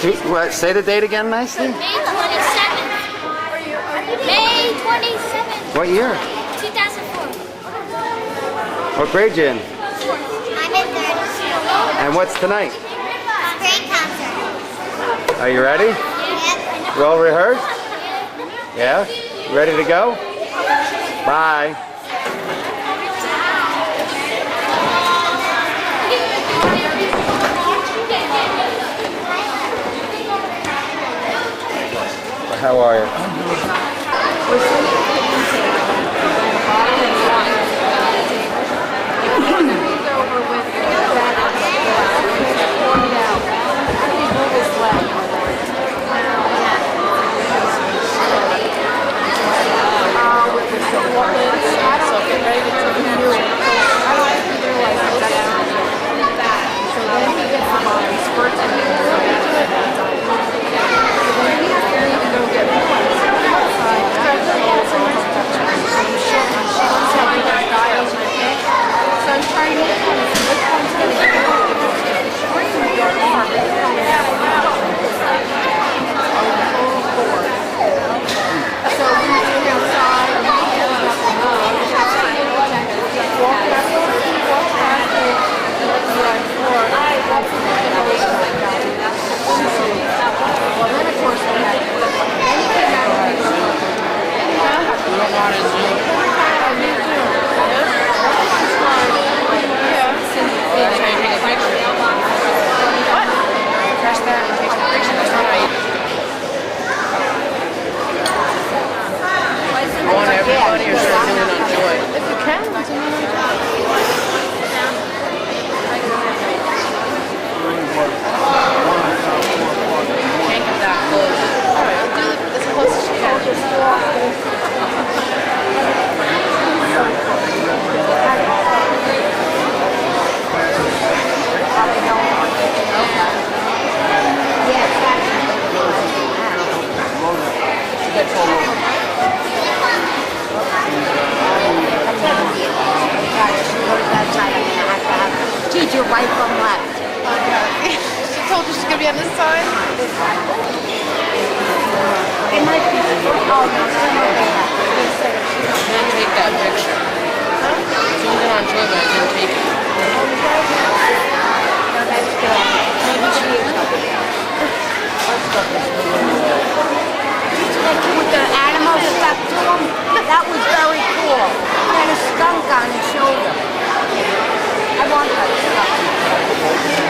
What? Say the date again nicely. May 27th. May 27th. What year? 2004. What grade you in? I'm in third. And what's tonight? Spring concert. Are you ready? Yep. Well rehearsed? Yeah? Ready to go? Bye. How are you? Teacher right from left. She told you she's going to be on this side? It might be. Oh, no, Didn't take that picture. Huh? She was on Joy, but I didn't take it. with the animal stuff to him, that was very cool. He had a skunk on his shoulder. I want that stuff.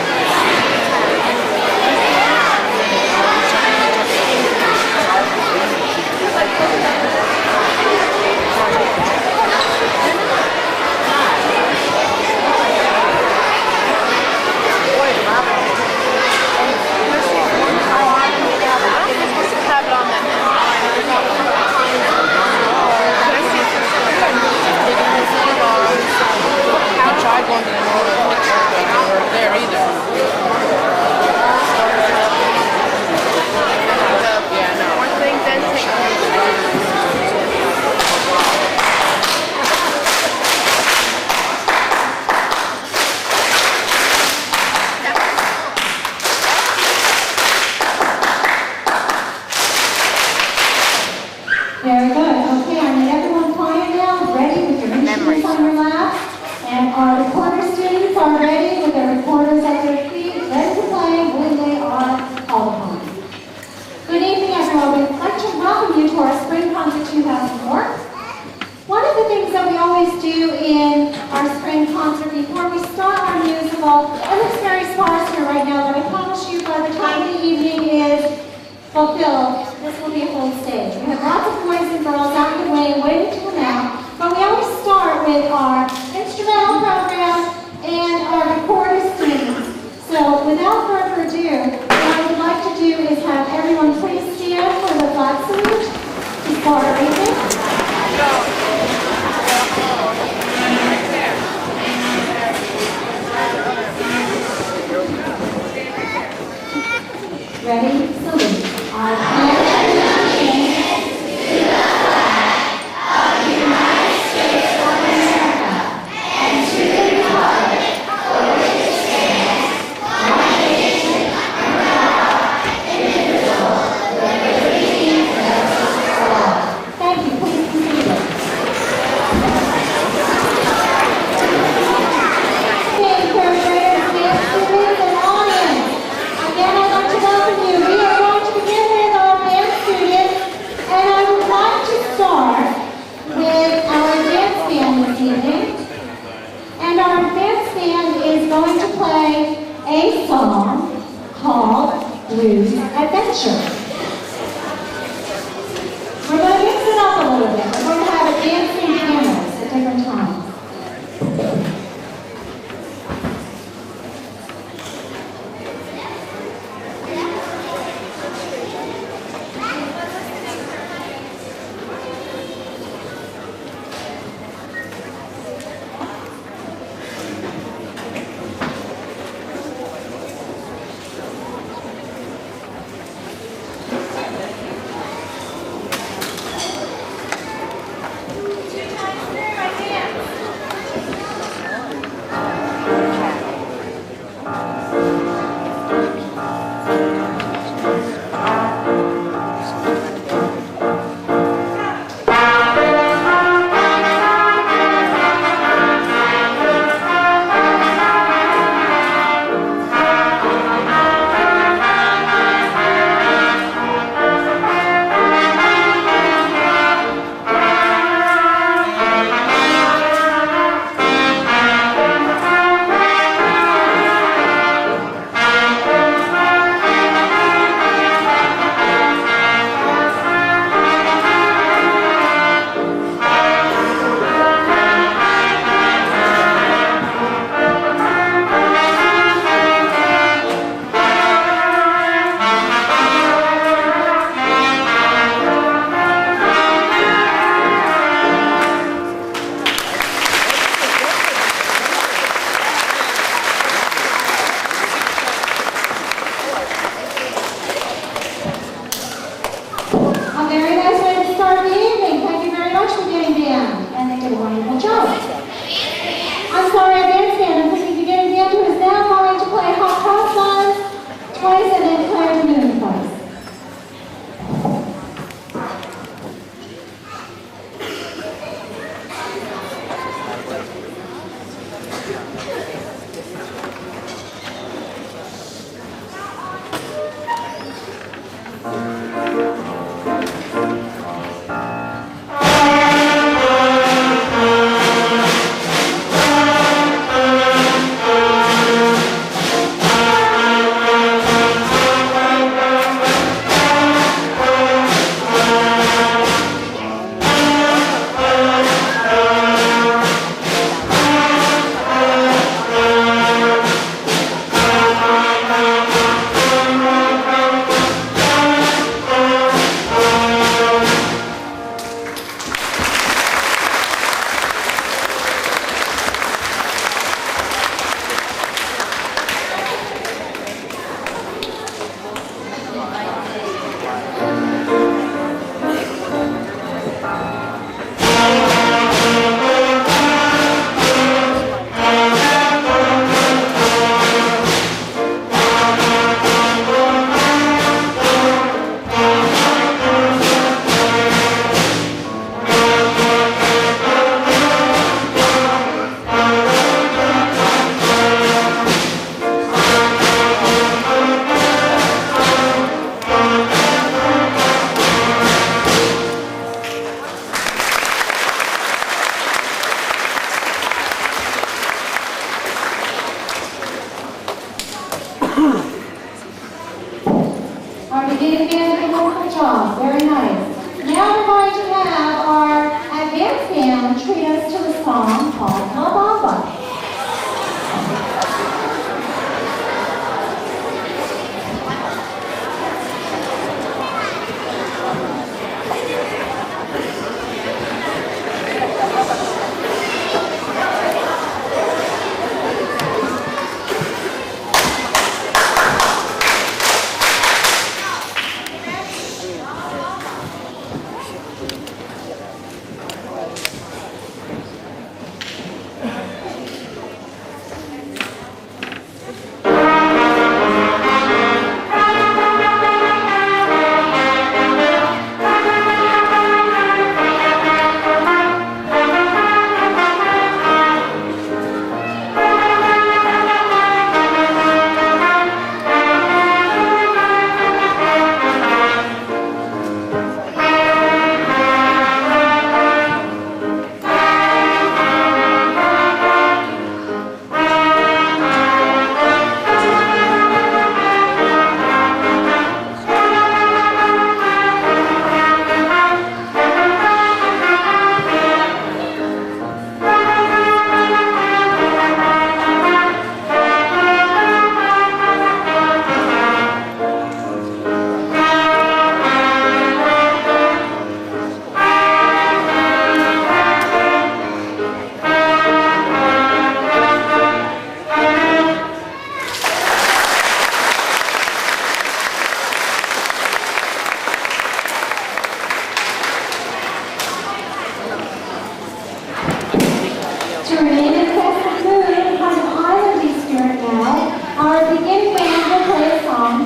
Very good. Okay, I need everyone quiet now, ready with your instruments on your lap. And our recorder students are ready with their recorders at their feet, ready to play when they are called upon. Good evening, everyone. We'd like to welcome you to our Spring Concert 2004. One of the things that we always do in our spring concert before we start our musical, it looks very sparse here right now, but I promise you by the time the evening is fulfilled, this will be a full stage. We have lots of boys and girls out the way waiting to come out, but we always start with our instrumental program and our recorder students. So without further ado, what I would like to do is have everyone please stand for the flag salute to start our evening. Ready? Salute. I pledge allegiance to the flag of the United States of America and to the republic for which it stands, one nation, under God, adventure. We're going to mix it up a little bit. We're going to have a dancing cameras at different times. A very nice way to start the evening. Thank you very much for getting band. And they did a wonderful job. I'm sorry, our bandstand. I'm thinking the getting band who is now going to play Hot Cross Buns twice and then Claire the Moon twice.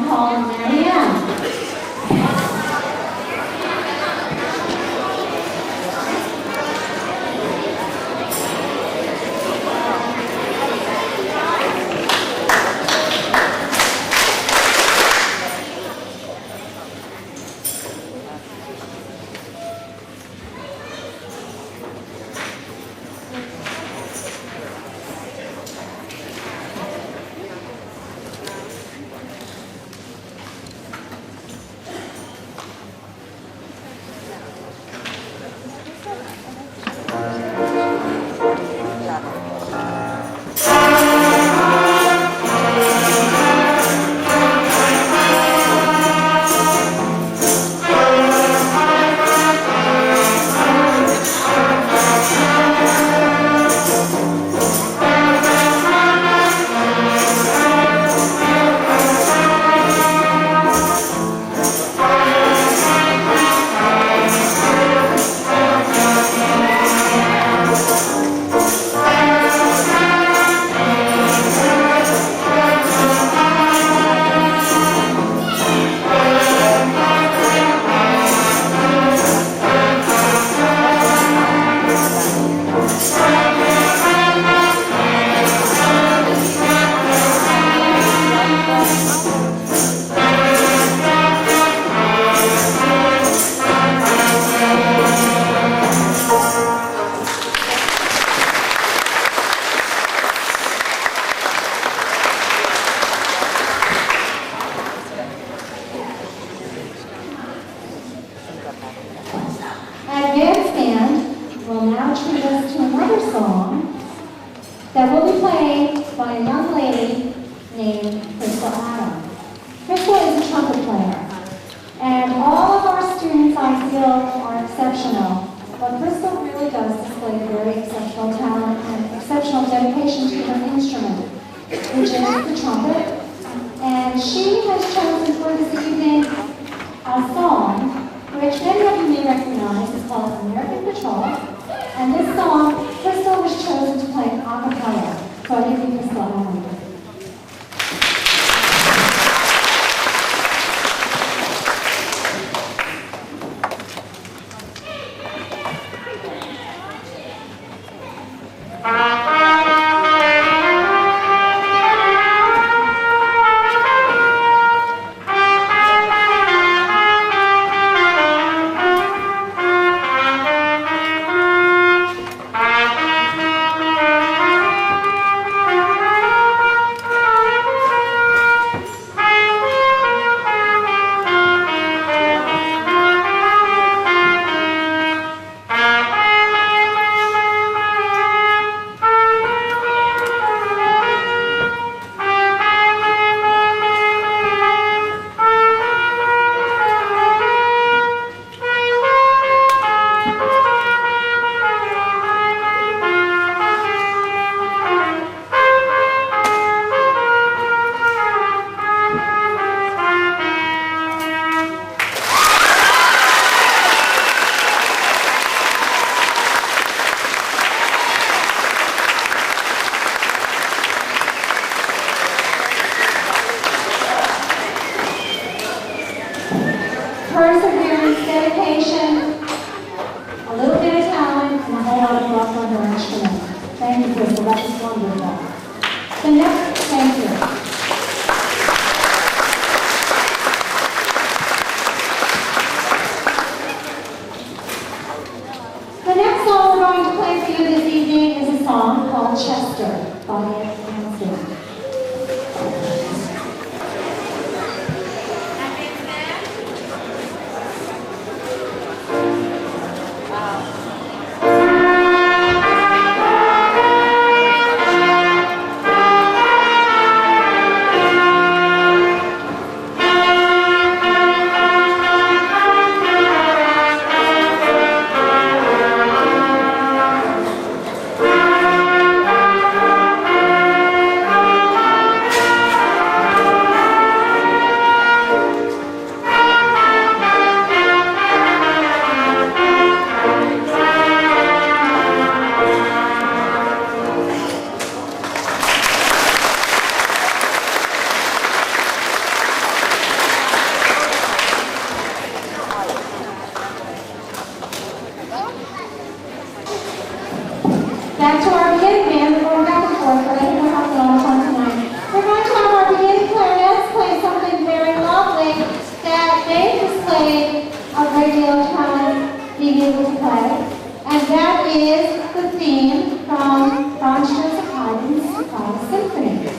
Paul and Marianne. Advanced Band will now treat us to another song that will be played by a young lady named Crystal Adams. Crystal is a trumpet player, and all of our students, I feel, are exceptional, but Crystal really does display very exceptional talent and exceptional dedication to her instrument, which is the trumpet, and she has chosen for this evening a song which many of you may recognize. It's called American Patrol, and this song, Crystal was chosen to play a cappella. So I give you Crystal a moment. Perseverance, dedication, a little bit of talent, and a whole lot of love for her instrument. Thank you, Crystal. That was wonderful. Thank you. The next song we're going to play for you this evening is a song called Chester by Montague. able to play. And that is the theme from Franz Joseph Haydn's Symphony.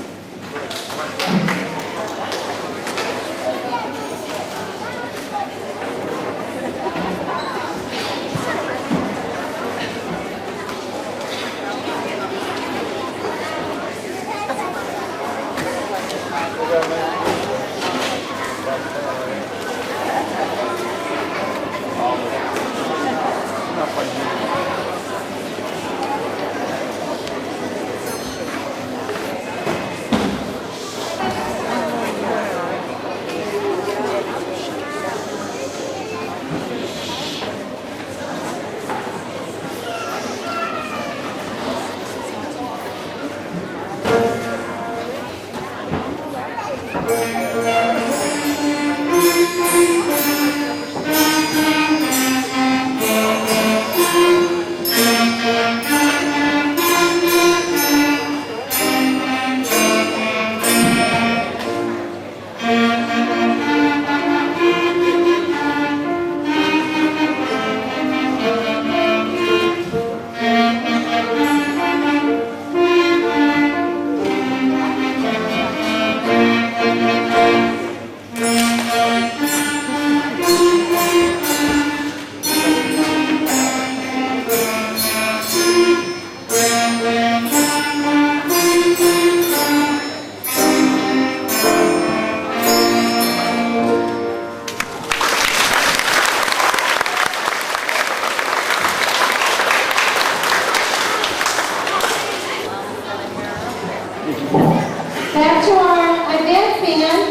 Back to our advanced band.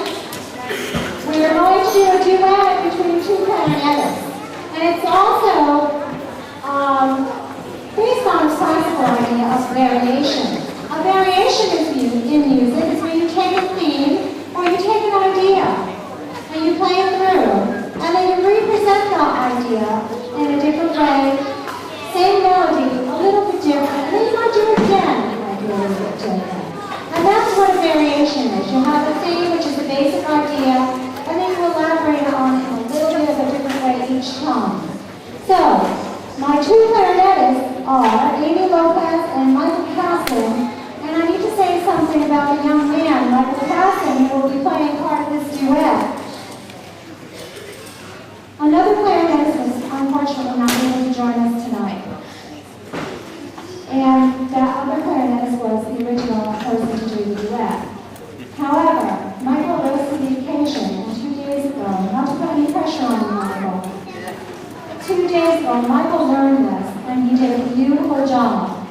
We are going to do a duet between two clarinetists. And it's also based on a classical idea of variation. A variation in music is when you take a theme or you take an idea and you play it through. And then you represent the idea in a different way. Same melody, a little bit different. And then you might do it again. You might do it a little bit different. And that's what a variation is. You have a theme, which is the basic idea, and then you elaborate on it in a little bit of a different way each time. So, my two clarinetists are Amy Lopez and Michael Casson, and I need to say something about a young man, Michael Casson, who will be playing part of this duet. Another clarinetist is unfortunately not able to join us tonight. And that other clarinetist was the original person to do the duet. However, Michael rose to the occasion, and 2 days ago, not to put any pressure on you, Michael, 2 days ago, Michael learned this, and he did a beautiful job.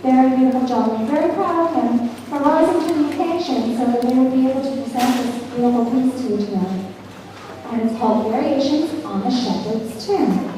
Very beautiful job. I'm very proud of him for rising to the occasion so that we would be able to present this beautiful piece to you tonight. And it's called Variations on the Shepherd's Tune.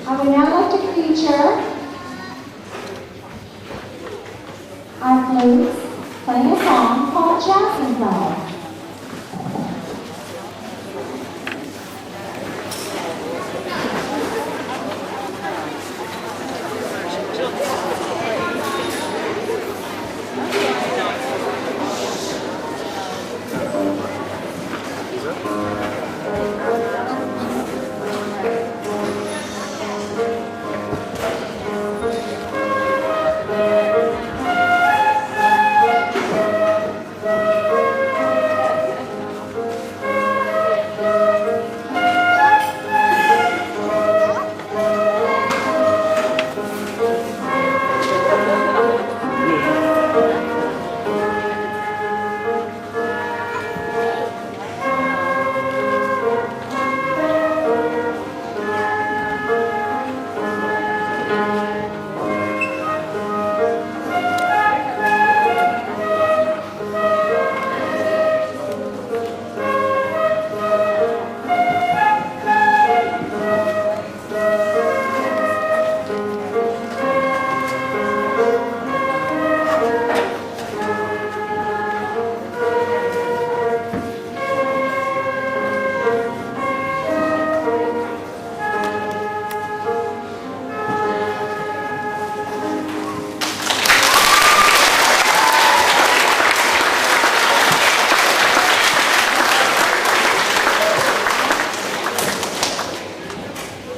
I would now like to feature our flutes playing a song called Jasmine Flower.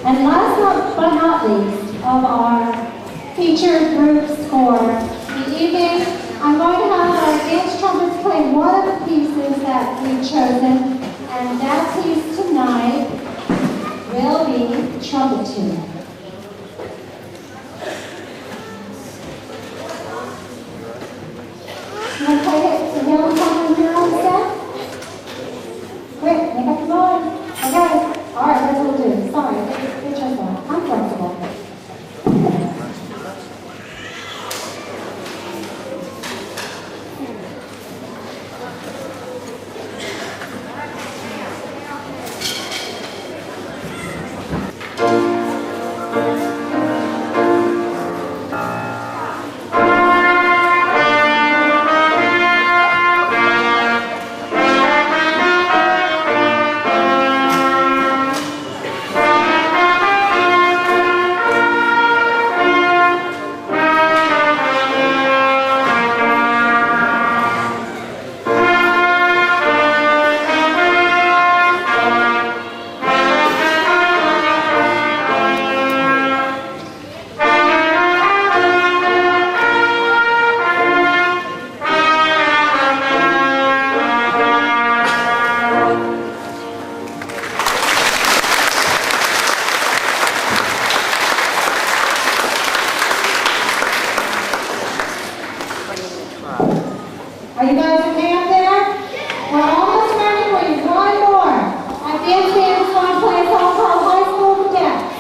And last but not least of our featured groups for the evening, I'm going to have our dance trumpets play one of the pieces that we've chosen, and that piece tonight will be Trumpet Tune. You want to play it the yellow trumpet here on set? Quick, make up your mind. Okay. All right, that's what we'll do. Sorry, good choice. I'm flexible. Are you guys okay up there? We're almost ready for you. One more. Our dance band is going to play a song called High School Cadets.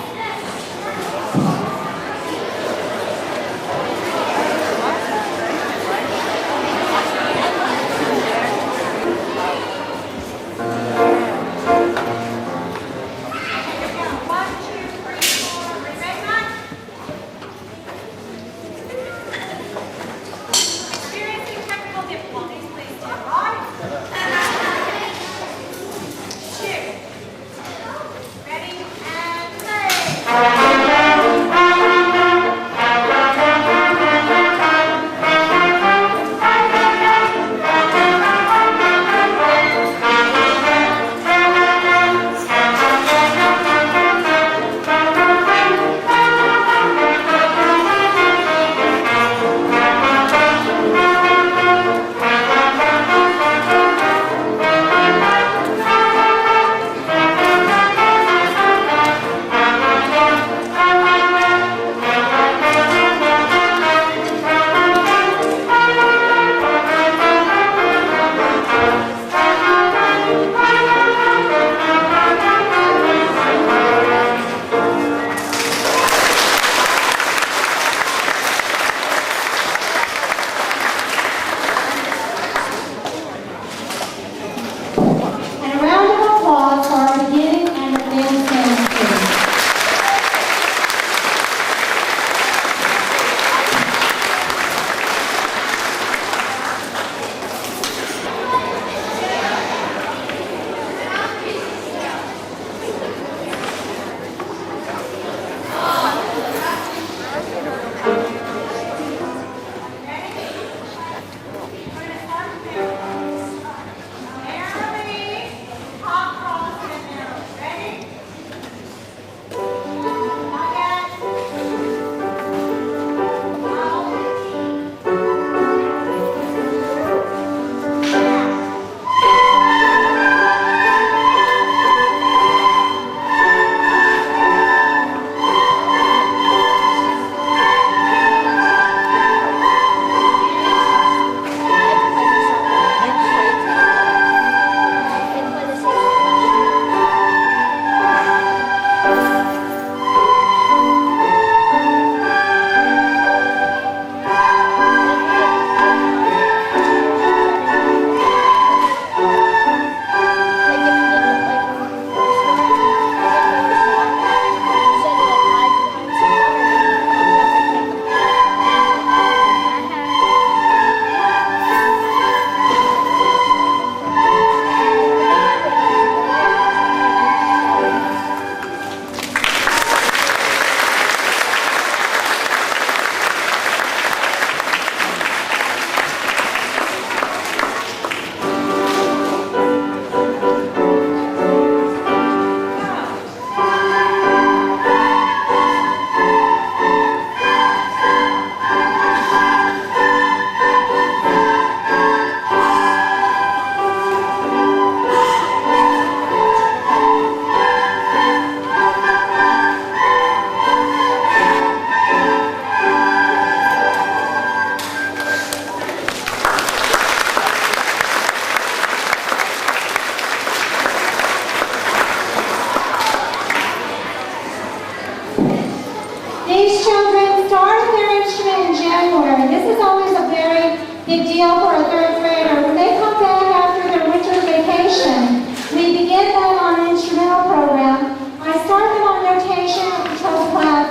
These children started their instrument in January. This is always a very big deal for a third grader. When they come back after their winter vacation, we begin them on an instrumental program. I start them on notation at the treble clef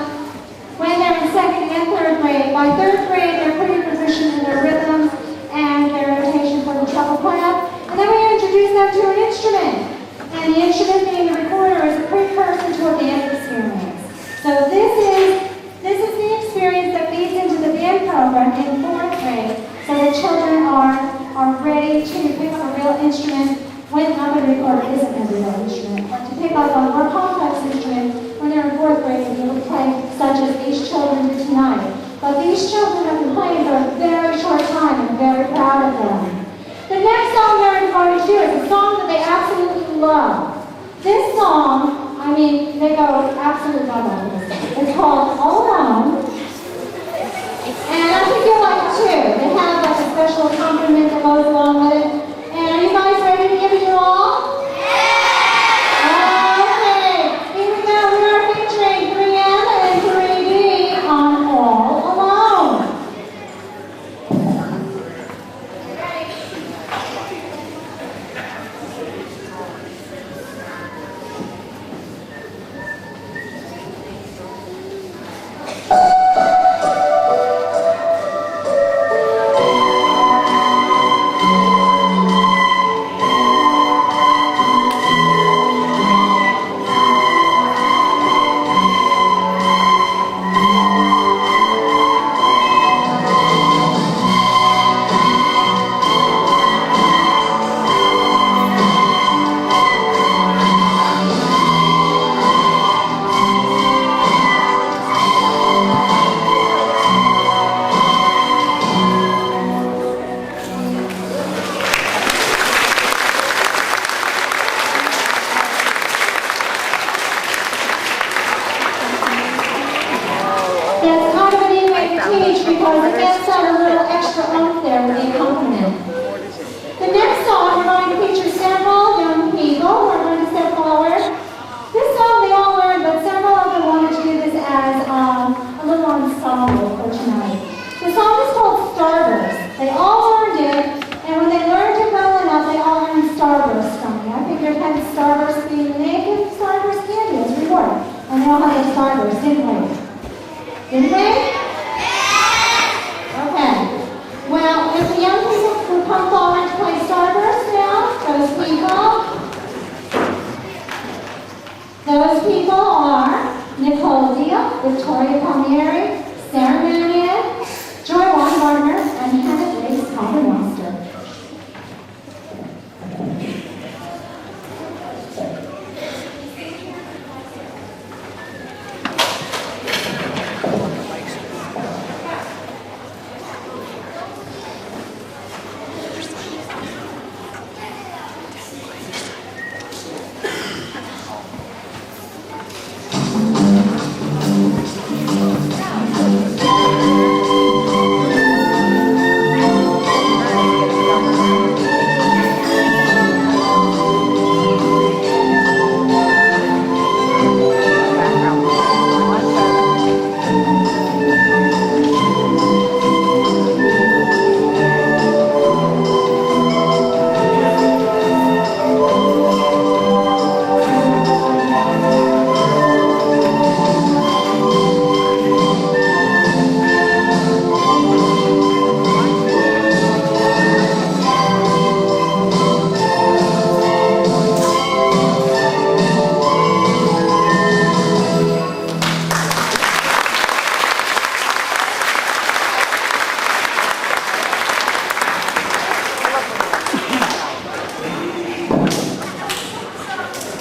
when they're in second and third grade. By third grade, they're pretty proficient in their rhythms and their notation for the treble clef. And then we introduce them to an instrument. And the instrument being the recorder is a precursor to a band experience. So this is the experience that feeds into the band program in fourth grade, so the children are ready to pick up a real instrument when the recorder isn't a real instrument, or to pick up a more complex instrument when they're in fourth grade and be able to play such as these children do tonight. But these children have been playing for a very short time and I'm very proud of them. The next song they're going to do is a song that they absolutely love. This song, I mean, they go absolutely love it. It's called All Alone. And I think you'll like it too. They have like a special accompaniment that goes along with it. And are you guys ready to give it your all? Yeah! Okay. Here we go. We are featuring 3M and 3D on All Alone. That's kind of a neat way to teach because it gets a little extra oomph there with the accompaniment. The next song, we're going to feature several young people who are going to step forward. This song they all learned, but several of them wanted to do this as a little ensemble for tonight. The song is called Starburst. They all learned it, and when they learned it well enough, they all learned Starburst from me. I figured it had Starburst being the name of Starburst candy as reward. And they all had the Starburst, didn't we? Didn't we? Okay. Well, if the young people would come forward to play Starburst now, those people are Nicole Deal, Victoria Palmieri, Sarah Marianne, Joy Weingartner, and Hannah Grace Caldermaster.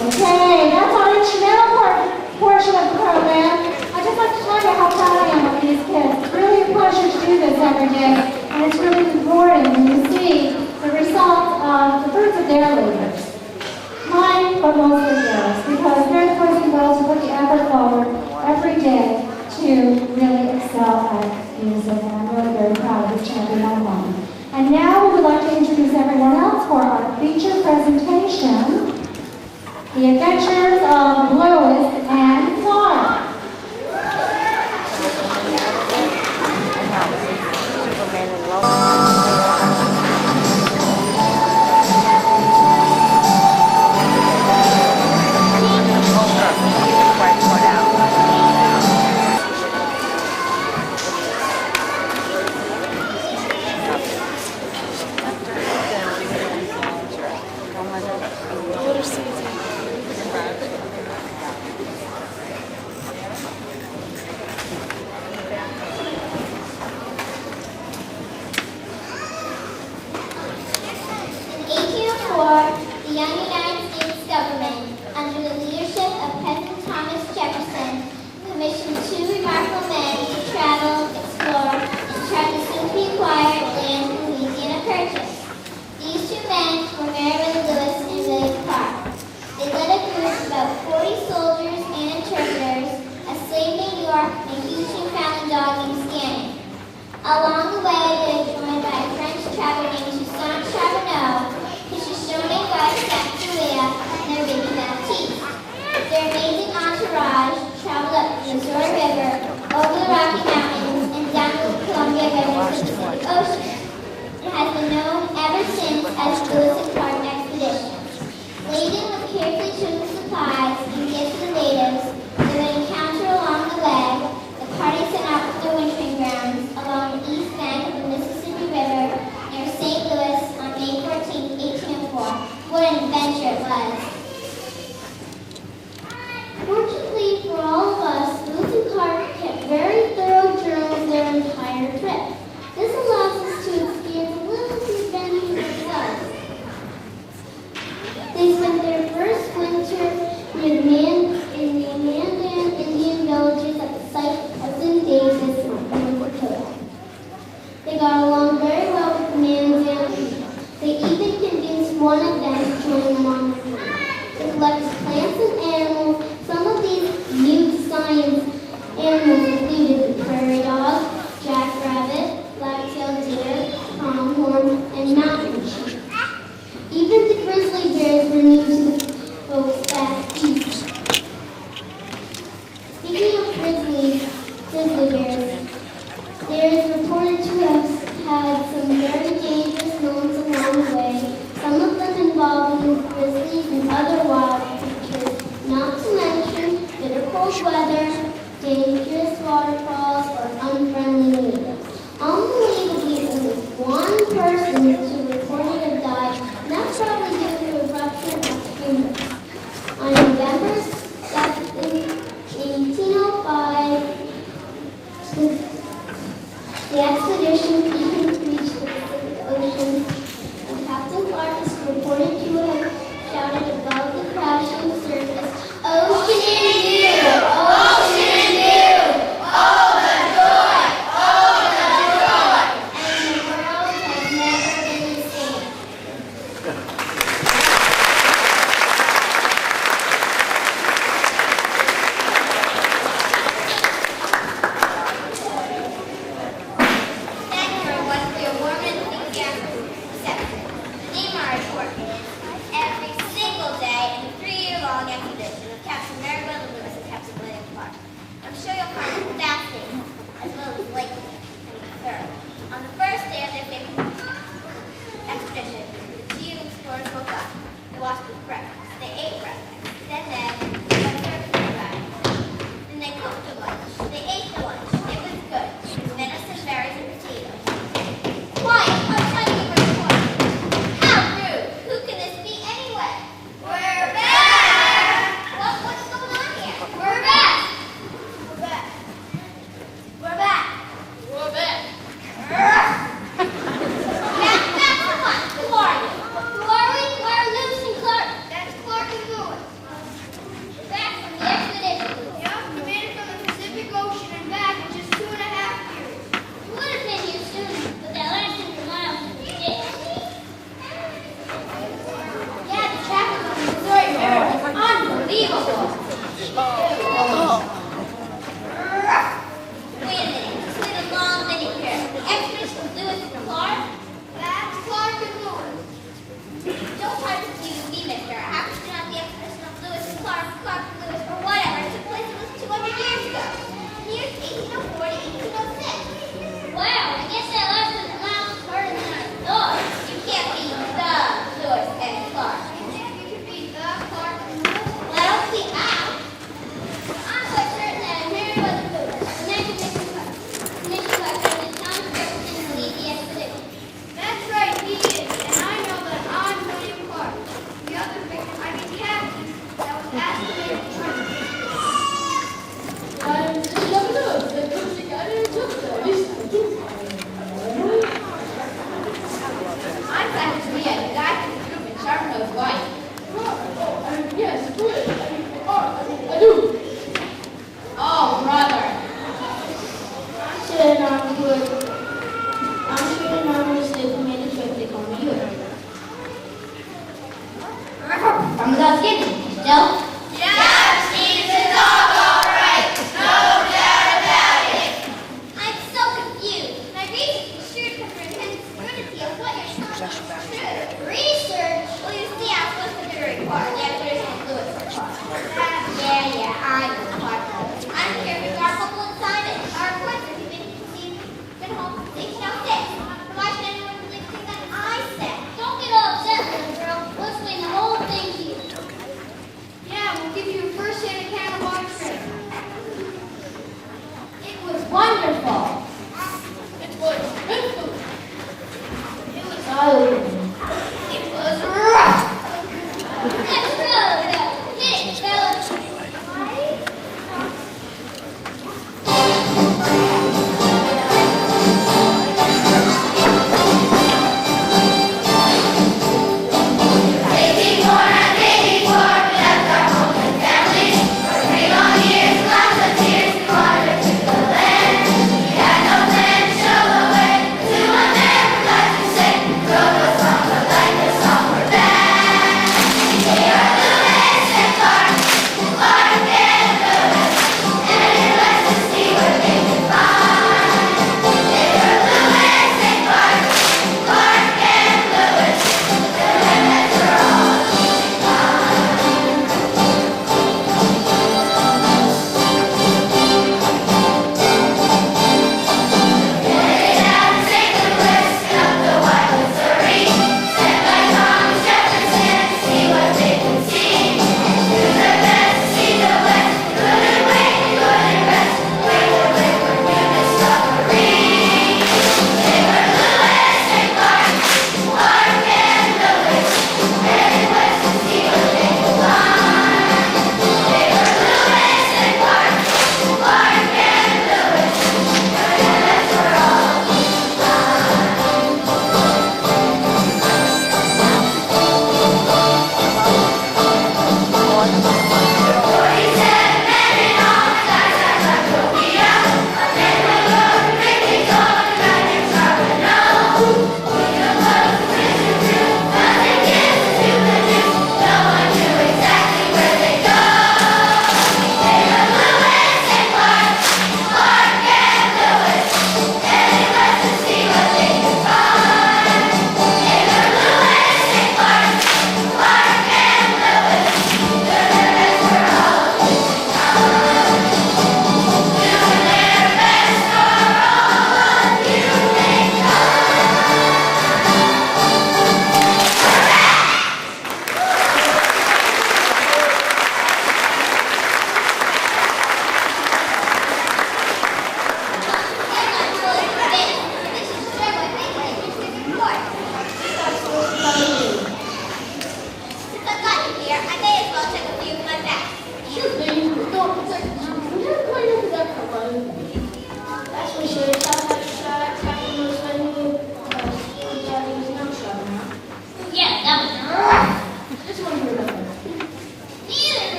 Okay, that's our instrumental portion of the program. I'd just like to tell you how proud I am of these kids. It's really a pleasure to do this every day, and it's really rewarding when you see the results of the fruits of their labors. Mine, but mostly theirs, because they're the boys and girls who put the effort forward every day to really excel at music, and I'm really very proud of each and every one of them. And now we would like to introduce everyone else for our feature presentation. The Adventures of Lois and Clark. a huge Newfoundland dog named Scanning. Along the way, they were joined by a French traveler named Toussaint Charbonneau, his Shoshone wife, Sactuia, and their baby Baptiste. Their amazing entourage traveled up the Missouri River, over the Rocky Mountains, and down the Columbia River to the Pacific Ocean. It has been known ever since as the Lewis and Clark expedition. Laden with carefully chosen supplies and gifts to the natives, they would encounter along the way. The party set out with their wintering grounds along the east bank of the Mississippi River near St. Louis on May 14, 1804. What an adventure it was! Fortunately for all of us, Lewis and Clark kept very thorough journals their entire trip. This allows us to experience a little of the adventure themselves. They spent their first winter near the Mandan Indian villages at the site of Hudson Davis, North Dakota. They got along very well with the Mandan people. They even convinced one of them to join them on their journey. They collected plants and animals. Some of these new science animals included the prairie dog, jackrabbit, black-tailed deer, pronghorn, and mountain sheep. Even the grizzly bears were new to the folks back east. Speaking of grizzly bears, there is reported to have had some very dangerous moments along the way, some of them involving grizzlies and other wild creatures, not to mention bitter cold weather, dangerous waterfalls, or unfriendly natives. Unbelievably, only one person who reported have died, and that's probably due to a rupture of humors. On November 2nd, 1805, the expedition even reached the Pacific Ocean, and Captain Clark is reported to have shouted above the crashing surface, "Ocean in view! Ocean in view! Oh, the joy! Oh, the joy!" And the world has never been the same. Thank you everyone for your warm and enthusiastic reception. Name our report is every single day in the 3-year-long expedition of Captain Meriwether Lewis and Captain William Clark. I'm sure you'll find it fascinating, as well as likely and thorough. On the first day of their fifth expedition, the two explorers woke up. They washed with breakfast. They ate breakfast. Then they went surfing for breakfast. Then they cooked their lunch. They ate the lunch. It was good. It was venison, berries, and potatoes. Quiet! I'm trying to give a report. How rude! Who can this be anyway? We're back! What's going on here? We're back! We're back! We're back! We're back! wonderful. It was beautiful. It was ugly. It was rough. Let's go. Hit it, fellas. Yeah.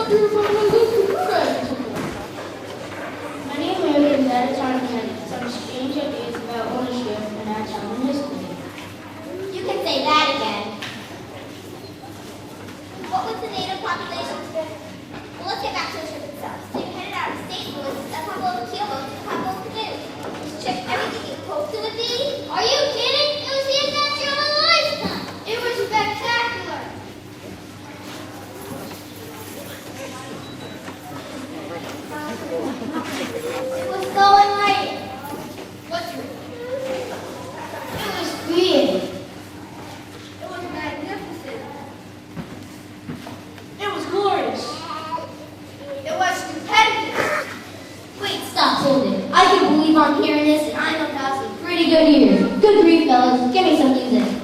wonder if I'm gonna go to the friends. My name really is at a time when some strange ideas about ownership in our town and history. You can say that again. What was the native population? Well, let's get back to the trip itself. So you headed out of St. Louis, a couple of keelboats, and a couple of canoes. This trip, everything you hoped it would be? Are you kidding? It was the adventure of a lifetime. It was spectacular. It was so enlightening. What's your It was creative. It was magnificent. It was glorious. It was stupendous. Wait, stop, hold it. I can believe I'm hearing this, and I know that's some pretty good ears. Good grief, fellas. Give me some music.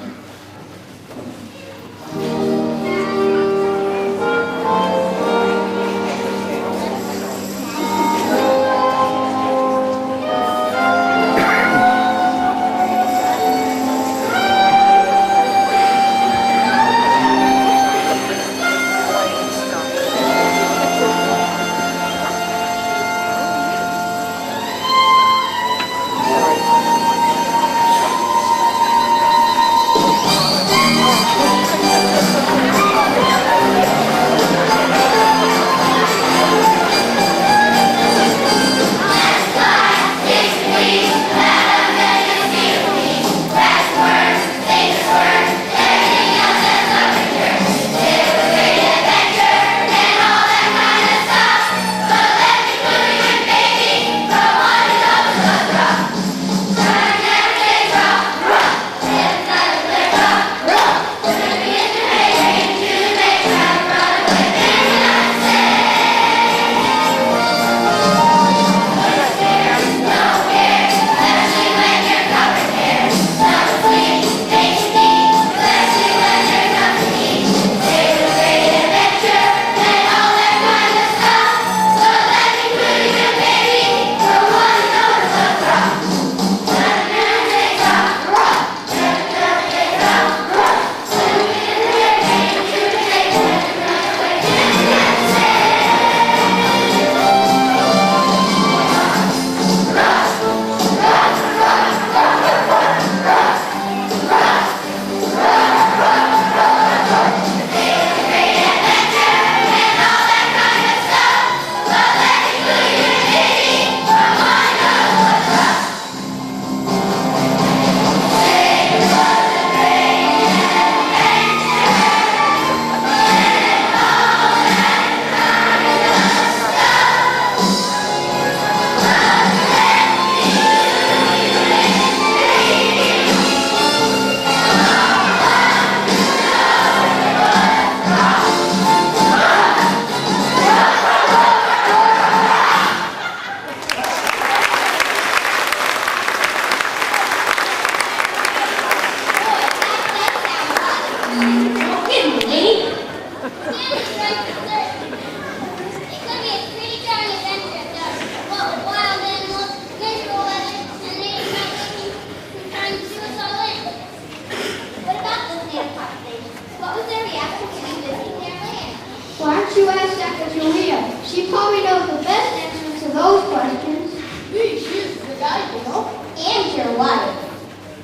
You asked Dr. Julia. She probably knows the best answers to those questions. Hey, she is the guy, you know. And your wife.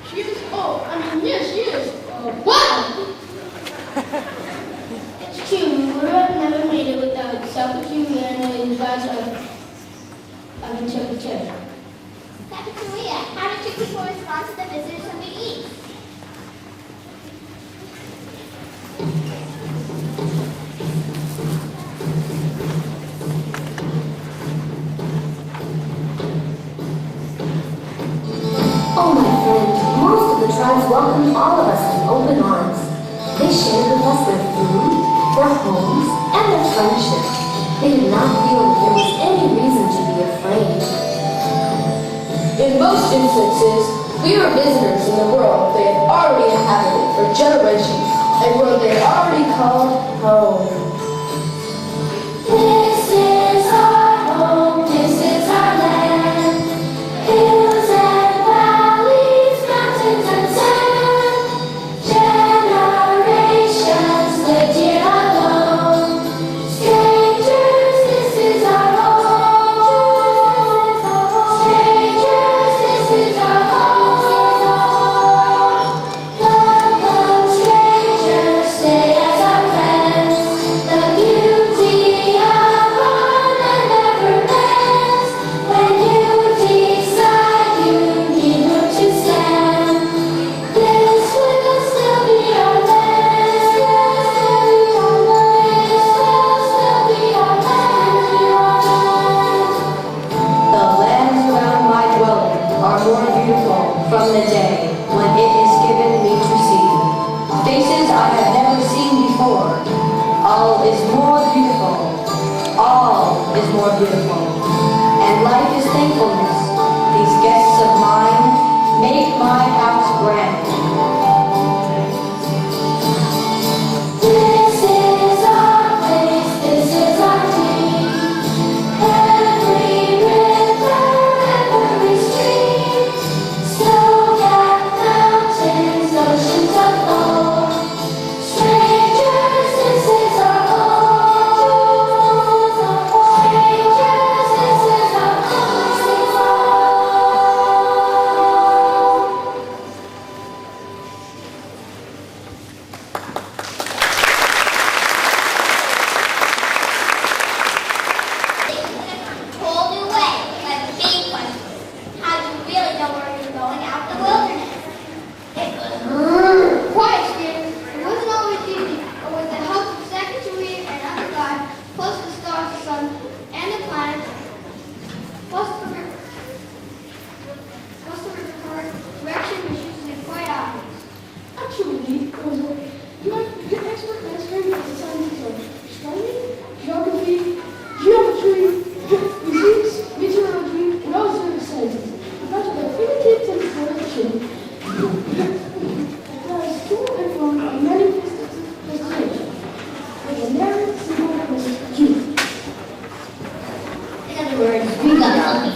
She is, yes, she is. Wow! It's true, we would have never made it without Dr. Julia and the advice of interpretation. Dr. Julia, how did you people respond to the visitors from the east? Oh, my friend, most of the tribes welcomed all of us with open arms. They shared with us their food, their homes, and their friendship. They did not feel that there was any reason to be afraid. In most instances, we were visitors in the world they had already inhabited for generations, a world they had already called home. This is our home, this is our land. Hills and valleys, mountains and sand. Generations lived here alone. Strangers All is more beautiful. All is more beautiful. And life is thankfulness. These guests of mine make my house grand. This is our place, this is our dream. Every river, every stream, snow-capped mountains, oceans of gold. Strangers, this is our home. Strangers, this is our home. Whole new way, like a big question. How do you really know where you're going out in the wilderness? It was Quiet, Skinner. It wasn't always easy, but with the help of Second Juliet and other God, plus the stars, the sun, and the planets, plus the river current, direction was usually quite obvious. Actually, you have to be an expert in history as a scientist of astronomy, geography, geometry, physics, meteorology, and all sorts of sciences. But at the fingertips and exploration, there is true influence on many destinations. With a narrow, simple question. in other words, we got lucky.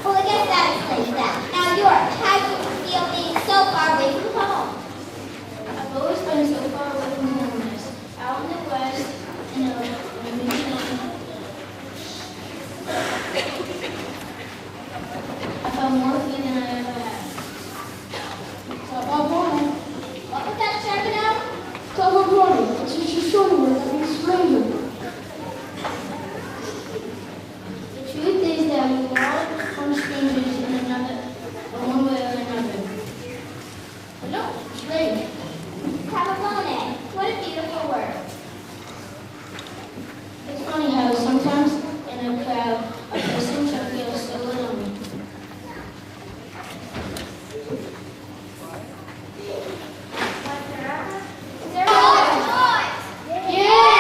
Well, I guess that explains that. Now, York, how do you feel being so far away from home? I've always been so far away from home, out in the west, in a I felt more free than I ever had. Top of morning. What was that, Charbonneau? Top of morning. It's just a short word that means stranger. The truth is that we all become strangers in another, one way or another. But no, strange. Cavallone. What a beautiful word. It's funny how sometimes in a crowd, a person can feel so alone. Is there a noise? Yeah!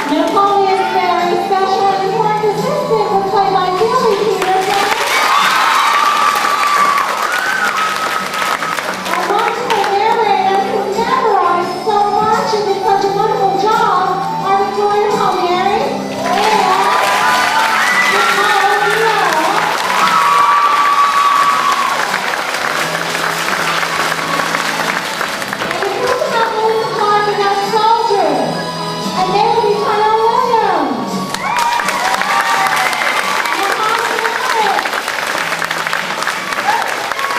Napoleon's very special and important assistant was played by Billy Peterson. And Montague narrator who memorized so much and did such a wonderful job are Victoria Palmieri and Nicole Viola. And we talked about William Clark and that soldier. And they will be Tyler Williams. And Hans Williams.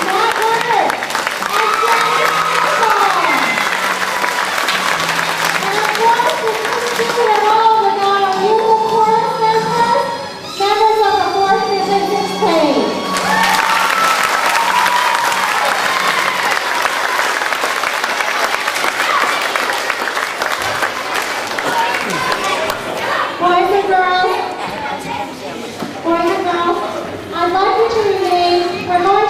Matt Leonard. And James Campbell. And of course, the student of all the non-musical chorus members of the 4th, 5th, and 6th grade. Boys and girls, I'd like you to remain for more